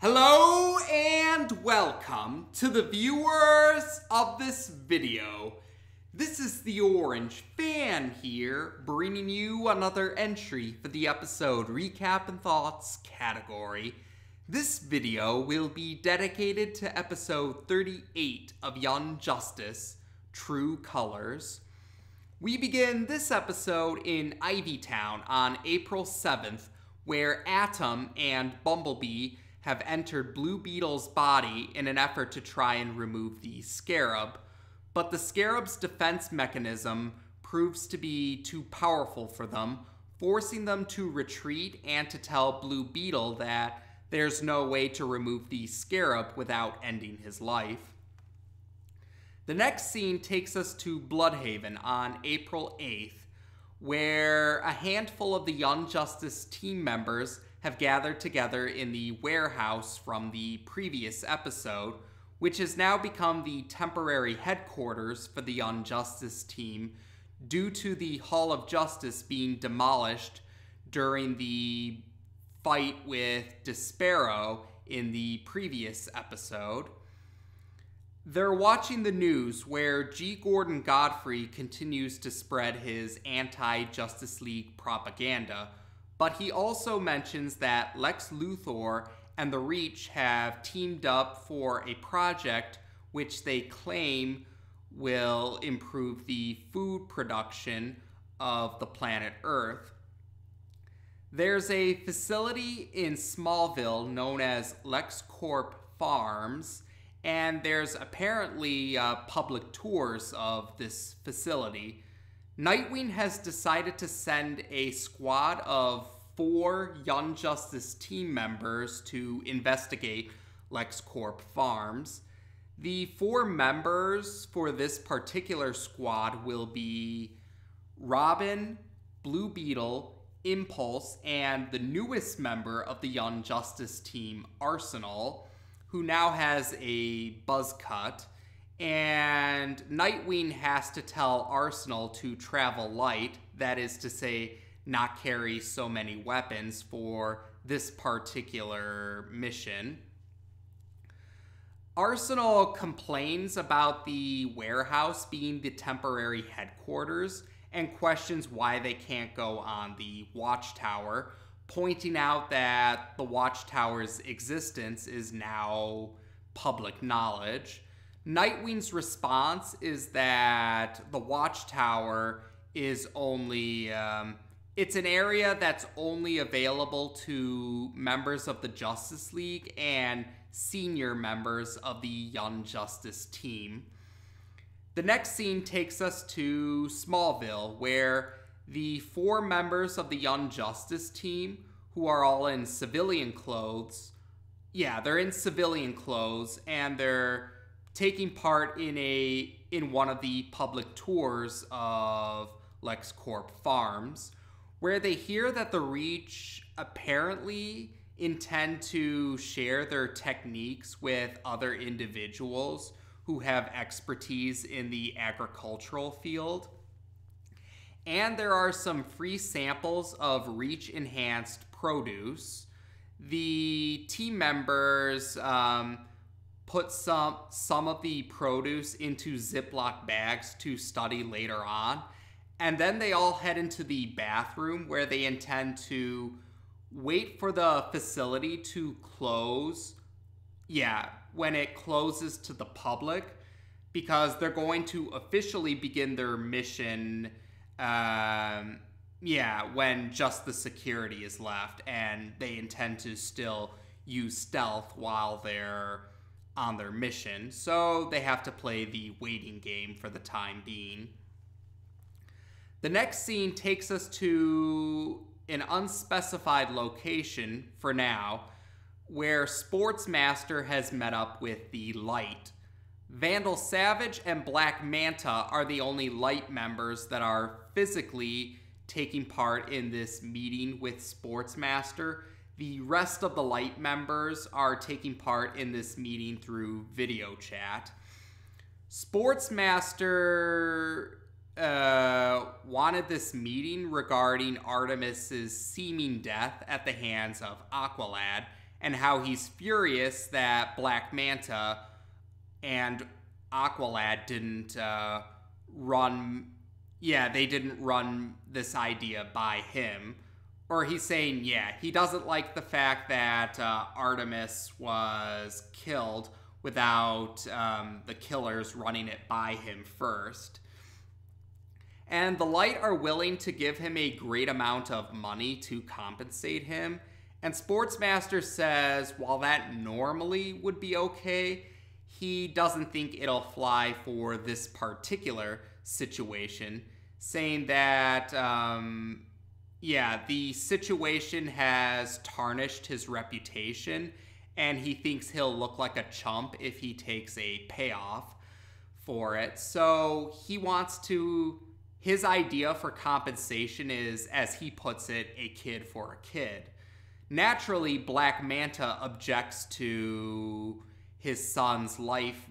Hello and welcome to the viewers of this video. This is the Orange Fan here, bringing you another entry for the episode Recap and Thoughts category. This video will be dedicated to episode 38 of Young Justice, True Colors. We begin this episode in Ivytown on April 7th, where Atom and Bumblebee have entered Blue Beetle's body in an effort to try and remove the Scarab, but the Scarab's defense mechanism proves to be too powerful for them, forcing them to retreat and to tell Blue Beetle that there's no way to remove the Scarab without ending his life. The next scene takes us to Bloodhaven on April 8th, where a handful of the Young Justice team members have gathered together in the warehouse from the previous episode, which has now become the temporary headquarters for the Young Justice team due to the Hall of Justice being demolished during the fight with Despero in the previous episode. They're watching the news where G. Gordon Godfrey continues to spread his anti-Justice League propaganda, but he also mentions that Lex Luthor and the Reach have teamed up for a project which they claim will improve the food production of the planet Earth. There's a facility in Smallville known as LexCorp Farms, and there's apparently public tours of this facility. Nightwing has decided to send a squad of 4 Young Justice team members to investigate LexCorp Farms. The 4 members for this particular squad will be Robin, Blue Beetle, Impulse, and the newest member of the Young Justice team, Arsenal, who now has a buzz cut. And Nightwing has to tell Arsenal to travel light, that is to say, not carry so many weapons for this particular mission. Arsenal complains about the warehouse being the temporary headquarters and questions why they can't go on the Watchtower, pointing out that the Watchtower's existence is now public knowledge. Nightwing's response is that the Watchtower is only, it's an area that's only available to members of the Justice League and senior members of the Young Justice team. The next scene takes us to Smallville, where the 4 members of the Young Justice team, who are all in civilian clothes, they're in civilian clothes, and they're taking part in one of the public tours of LexCorp Farms, where they hear that the Reach apparently intend to share their techniques with other individuals who have expertise in the agricultural field. And there are some free samples of Reach-enhanced produce. The team members put some of the produce into Ziploc bags to study later on. And then they all head into the bathroom where they intend to wait for the facility to close. When it closes to the public, because they're going to officially begin their mission when just the security is left, and they intend to still use stealth while they're on their mission. So they have to play the waiting game for the time being. The next scene takes us to an unspecified location for now, where Sportsmaster has met up with the Light. Vandal Savage and Black Manta are the only Light members that are physically taking part in this meeting with Sportsmaster. The rest of the Light members are taking part in this meeting through video chat. Sportsmaster wanted this meeting regarding Artemis's seeming death at the hands of Aqualad, and how he's furious that Black Manta and Aqualad didn't they didn't run this idea by him. Or he's saying, he doesn't like the fact that Artemis was killed without the killers running it by him first. And the Light are willing to give him a great amount of money to compensate him. And Sportsmaster says, while that normally would be okay, he doesn't think it'll fly for this particular situation, saying that, the situation has tarnished his reputation, and he thinks he'll look like a chump if he takes a payoff for it. So he wants to... His idea for compensation is, as he puts it, a kid for a kid. Naturally, Black Manta objects to his son's life.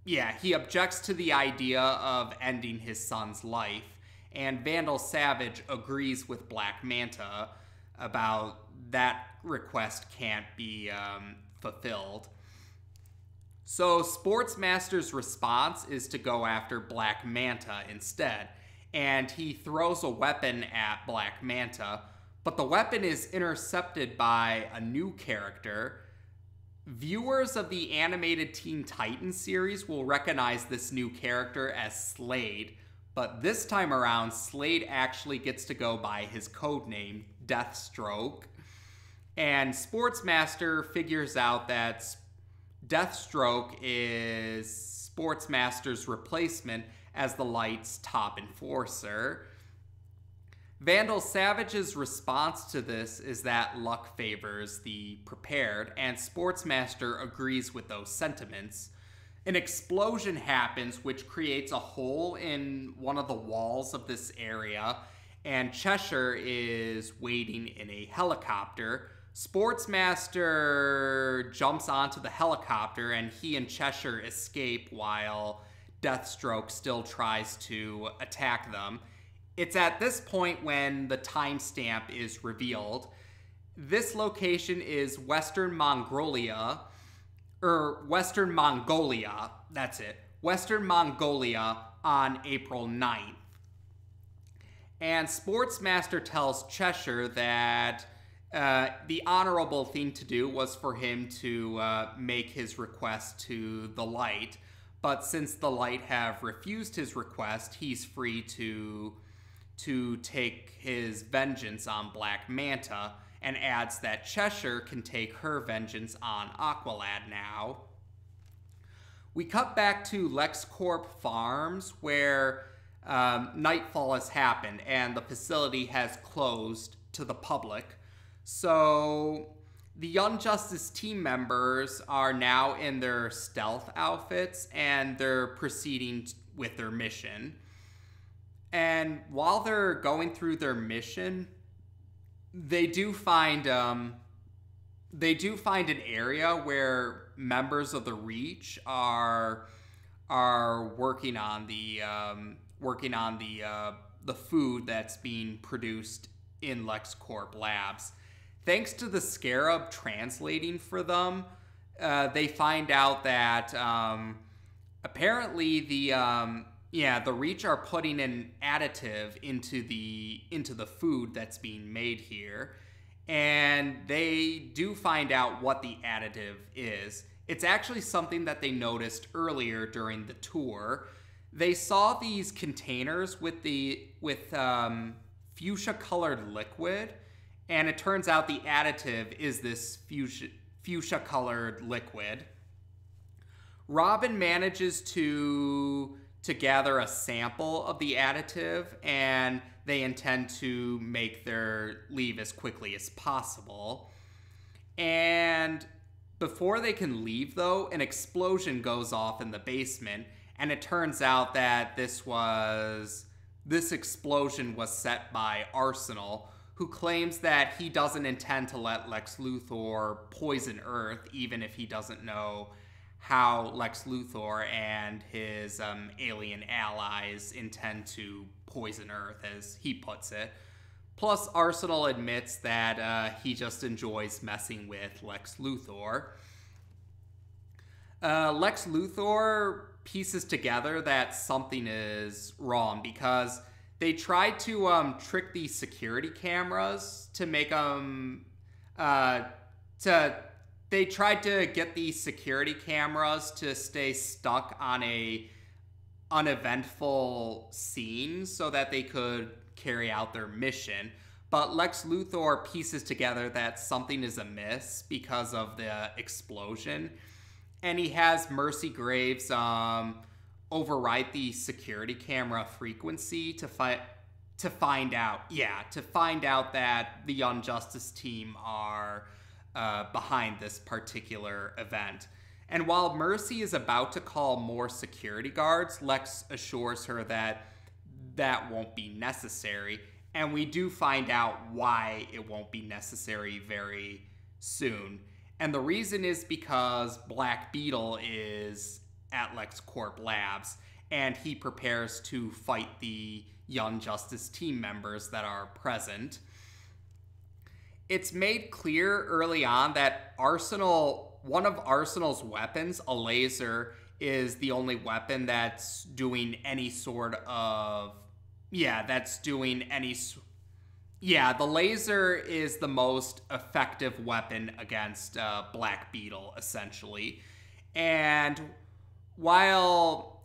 He objects to the idea of ending his son's life. And Vandal Savage agrees with Black Manta about that request can't be fulfilled. So Sportsmaster's response is to go after Black Manta instead, and he throws a weapon at Black Manta, but the weapon is intercepted by a new character. Viewers of the animated Teen Titans series will recognize this new character as Slade, but this time around, Slade actually gets to go by his codename, Deathstroke, and Sportsmaster figures out that Deathstroke is Sportsmaster's replacement as the Light's top enforcer. Vandal Savage's response to this is that luck favors the prepared, and Sportsmaster agrees with those sentiments. An explosion happens which creates a hole in one of the walls of this area, and Cheshire is waiting in a helicopter. Sportsmaster jumps onto the helicopter, and he and Cheshire escape while Deathstroke still tries to attack them. It's at this point when the timestamp is revealed. This location is Western Mongolia, that's it. Western Mongolia on April 9th. And Sportsmaster tells Cheshire that the honorable thing to do was for him to make his request to the Light, but since the Light have refused his request, he's free to take his vengeance on Black Manta, and adds that Cheshire can take her vengeance on Aqualad now. We cut back to LexCorp Farms, where nightfall has happened and the facility has closed to the public. So the Young Justice team members are now in their stealth outfits, and they're proceeding with their mission. And while they're going through their mission, they do find an area where members of the Reach are working on the food that's being produced in LexCorp Labs. Thanks to the Scarab translating for them, they find out that apparently the Reach are putting an additive into the food that's being made here, and they do find out what the additive is. It's actually something that they noticed earlier during the tour. They saw these containers with fuchsia-colored liquid, and it turns out the additive is this fuchsia-colored liquid. Robin manages to gather a sample of the additive, and they intend to make their leave as quickly as possible. And before they can leave, though, an explosion goes off in the basement, and it turns out that this explosion was set by Arsenal, who claims that he doesn't intend to let Lex Luthor poison Earth, even if he doesn't know how Lex Luthor and his alien allies intend to poison Earth, as he puts it. Plus, Arsenal admits that he just enjoys messing with Lex Luthor. Lex Luthor pieces together that something is wrong because they tried to trick these security cameras to make them they tried to get these security cameras to stay stuck on a uneventful scene so that they could carry out their mission. But Lex Luthor pieces together that something is amiss because of the explosion, and he has Mercy Graves override the security camera frequency to find out that the Young Justice team are behind this particular event. And while Mercy is about to call more security guards, Lex assures her that that won't be necessary. And we do find out why it won't be necessary very soon. And the reason is because Black Beetle is at LexCorp Labs, and he prepares to fight the Young Justice team members that are present. It's made clear early on that one of Arsenal's weapons, a laser, is the only weapon that's doing any sort of... the laser is the most effective weapon against Black Beetle, essentially. And while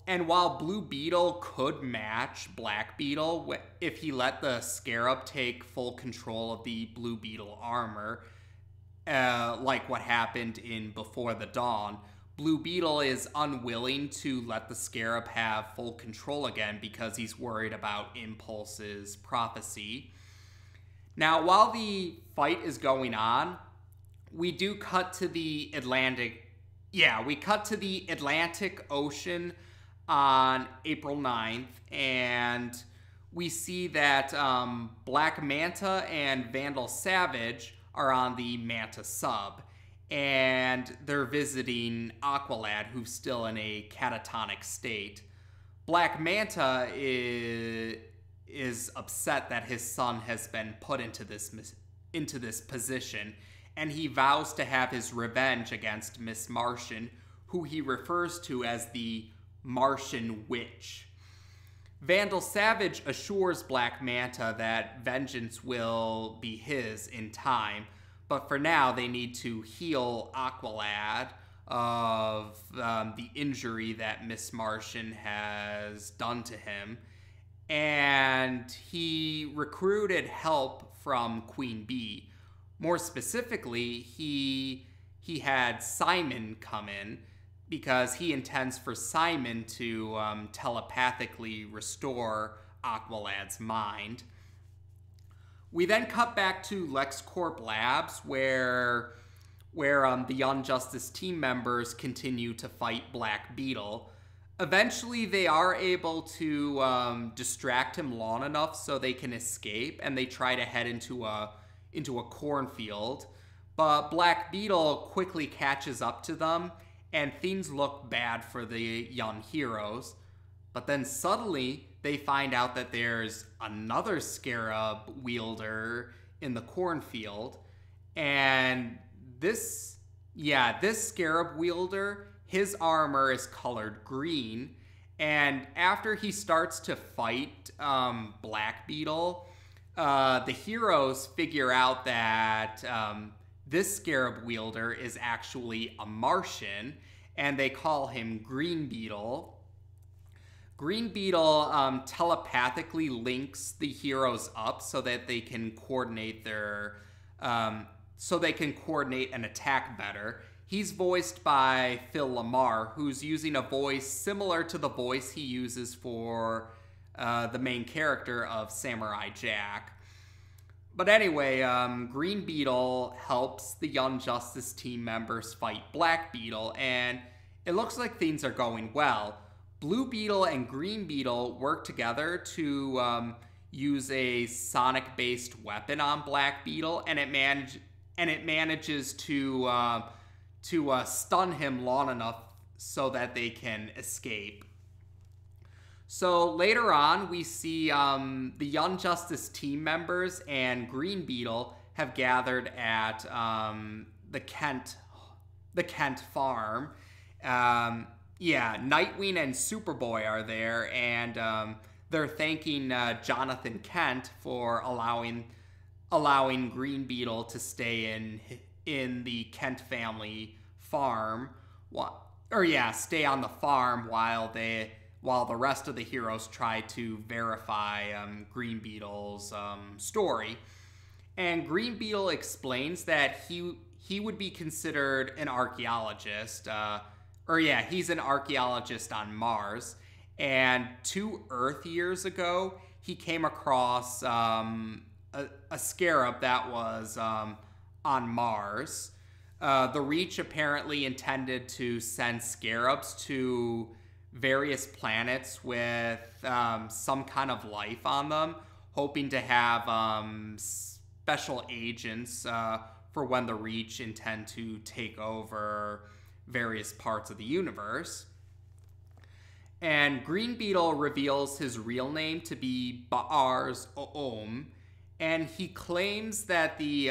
Blue Beetle could match Black Beetle if he let the Scarab take full control of the Blue Beetle armor, like what happened in Before the Dawn, Blue Beetle is unwilling to let the Scarab have full control again because he's worried about Impulse's prophecy. Now, while the fight is going on, we do cut to the Atlantic Ocean on April 9th, and we see that Black Manta and Vandal Savage are on the Manta sub, and they're visiting Aqualad, who's still in a catatonic state. Black Manta is upset that his son has been put into this position, and he vows to have his revenge against Miss Martian, who he refers to as the Martian Witch. Vandal Savage assures Black Manta that vengeance will be his in time, but for now they need to heal Aqualad of the injury that Miss Martian has done to him. And he recruited help from Queen Bee. More specifically, he had Simon come in because he intends for Simon to telepathically restore Aqualad's mind. We then cut back to LexCorp Labs, where the Young Justice team members continue to fight Black Beetle. Eventually, they are able to distract him long enough so they can escape, and they try to head into a cornfield. But Black Beetle quickly catches up to them, and things look bad for the young heroes. But then suddenly, they find out that there's another Scarab wielder in the cornfield. And this Scarab wielder, his armor is colored green. And after he starts to fight Black Beetle, the heroes figure out that this Scarab wielder is actually a Martian, and they call him Green Beetle. Green Beetle telepathically links the heroes up so that they can coordinate an attack better. He's voiced by Phil Lamar, who's using a voice similar to the voice he uses for the main character of Samurai Jack. But anyway, Green Beetle helps the Young Justice team members fight Black Beetle, and it looks like things are going well. Blue Beetle and Green Beetle work together to use a sonic-based weapon on Black Beetle, and it manages to stun him long enough so that they can escape. So later on, we see the Young Justice team members and Green Beetle have gathered at the Kent farm. Yeah, Nightwing and Superboy are there, and they're thanking Jonathan Kent for allowing Green Beetle to stay in the Kent family farm, stay on the farm while the rest of the heroes try to verify Green Beetle's story. And Green Beetle explains that he would be considered an archaeologist. He's an archaeologist on Mars. And 2 Earth years ago, he came across a scarab that was on Mars. The Reach apparently intended to send scarabs to various planets with some kind of life on them, hoping to have special agents for when the Reach intend to take over various parts of the universe. And Green Beetle reveals his real name to be Ba'ar's Oom, and he claims that the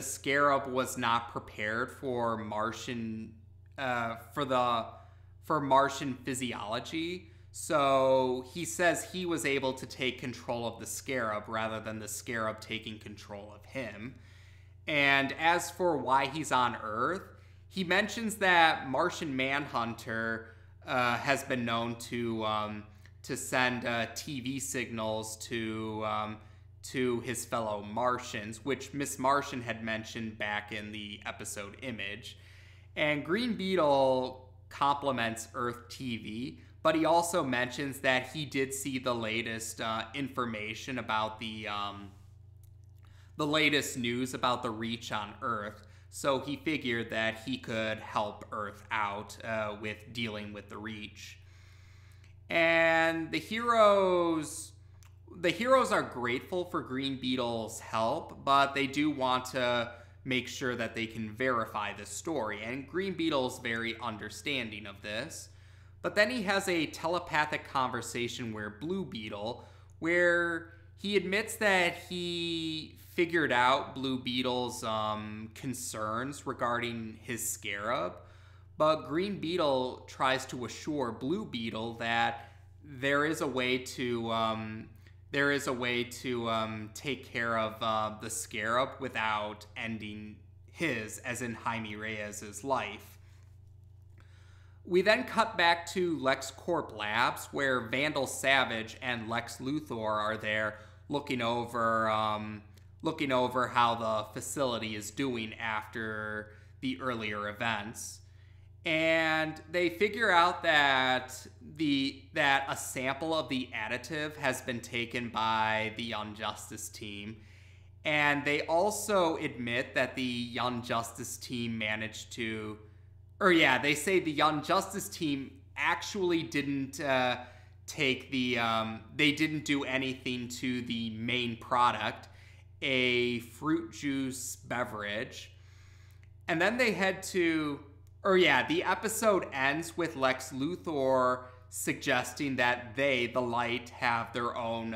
scarab was not prepared for Martian Martian physiology. So he says he was able to take control of the scarab rather than the scarab taking control of him. And as for why he's on Earth, he mentions that Martian Manhunter has been known to send TV signals to his fellow Martians, which Miss Martian had mentioned back in the episode Image. And Green Beetle compliments Earth TV, but he also mentions that he did see the latest information about the latest news about the Reach on Earth. So he figured that he could help Earth out with dealing with the Reach. And the heroes are grateful for Green Beetle's help, but they do want to make sure that they can verify this story. And Green Beetle's very understanding of this. But then he has a telepathic conversation with Blue Beetle, where he admits that he figured out Blue Beetle's concerns regarding his scarab, but Green Beetle tries to assure Blue Beetle that there is a way to take care of the scarab without ending his, as in Jaime Reyes' life. We then cut back to LexCorp Labs, where Vandal Savage and Lex Luthor are there looking over how the facility is doing after the earlier events. And they figure out that a sample of the additive has been taken by the Young Justice team. And they also admit that the Young Justice team managed to... they say the Young Justice team actually didn't they didn't do anything to the main product, a fruit juice beverage. And then they head to... the episode ends with Lex Luthor suggesting that they, the Light, have their own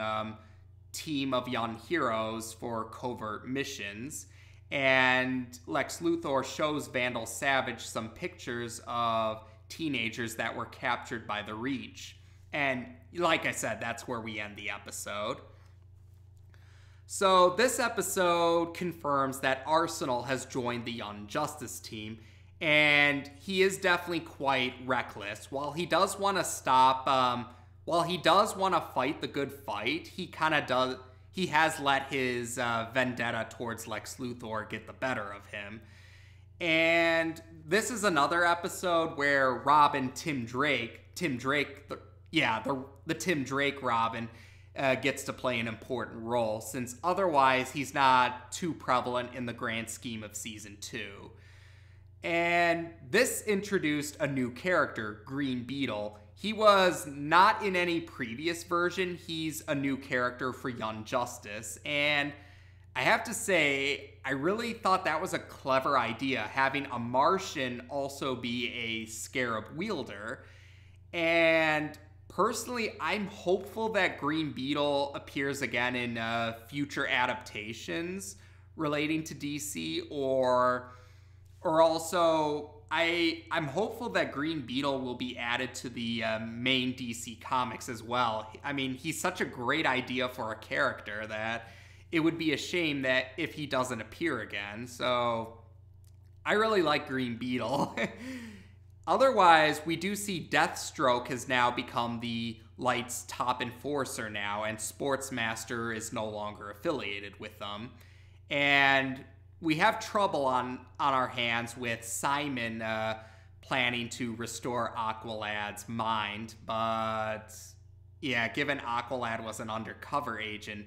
team of young heroes for covert missions. And Lex Luthor shows Vandal Savage some pictures of teenagers that were captured by the Reach. And like I said, that's where we end the episode. So this episode confirms that Arsenal has joined the Young Justice team, and he is definitely quite reckless. While he does want to fight the good fight, he has let his vendetta towards Lex Luthor get the better of him. And this is another episode where Robin, the Tim Drake Robin, gets to play an important role, since otherwise he's not too prevalent in the grand scheme of Season 2. And this introduced a new character, Green Beetle. He was not in any previous version. He's a new character for Young Justice. And I have to say, I really thought that was a clever idea, having a Martian also be a scarab wielder. And personally, I'm hopeful that Green Beetle appears again in future adaptations relating to DC, or also I'm hopeful that Green Beetle will be added to the main DC comics as well. I mean, he's such a great idea for a character that it would be a shame that if he doesn't appear again. So I really like Green Beetle. Otherwise, we do see Deathstroke has now become the Light's top enforcer now, and Sportsmaster is no longer affiliated with them. And we have trouble on our hands with Simon planning to restore Aqualad's mind. But yeah, given Aqualad was an undercover agent,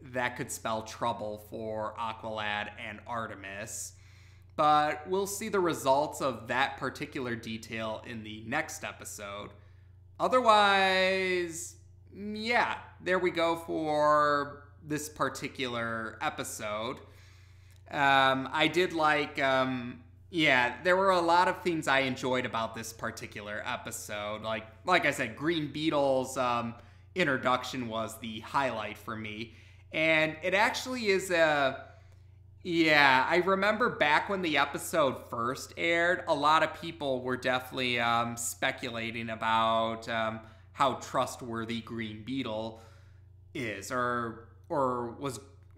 that could spell trouble for Aqualad and Artemis. But we'll see the results of that particular detail in the next episode. Otherwise, yeah, there we go for this particular episode. I did like, there were a lot of things I enjoyed about this particular episode. Like I said, Green Beetle's introduction was the highlight for me. And it actually is I remember back when the episode first aired, a lot of people were definitely speculating about how trustworthy Green Beetle is, or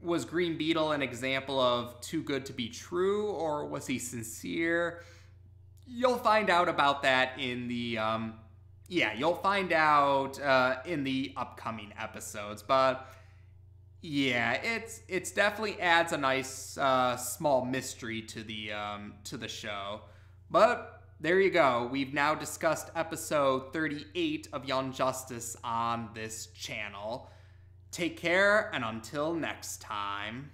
was Green Beetle an example of too good to be true, or was he sincere? You'll find out about that in the you'll find out in the upcoming episodes. But yeah, it's definitely adds a nice small mystery to the show. But there you go. We've now discussed episode 38 of Young Justice on this channel. Take care, and until next time.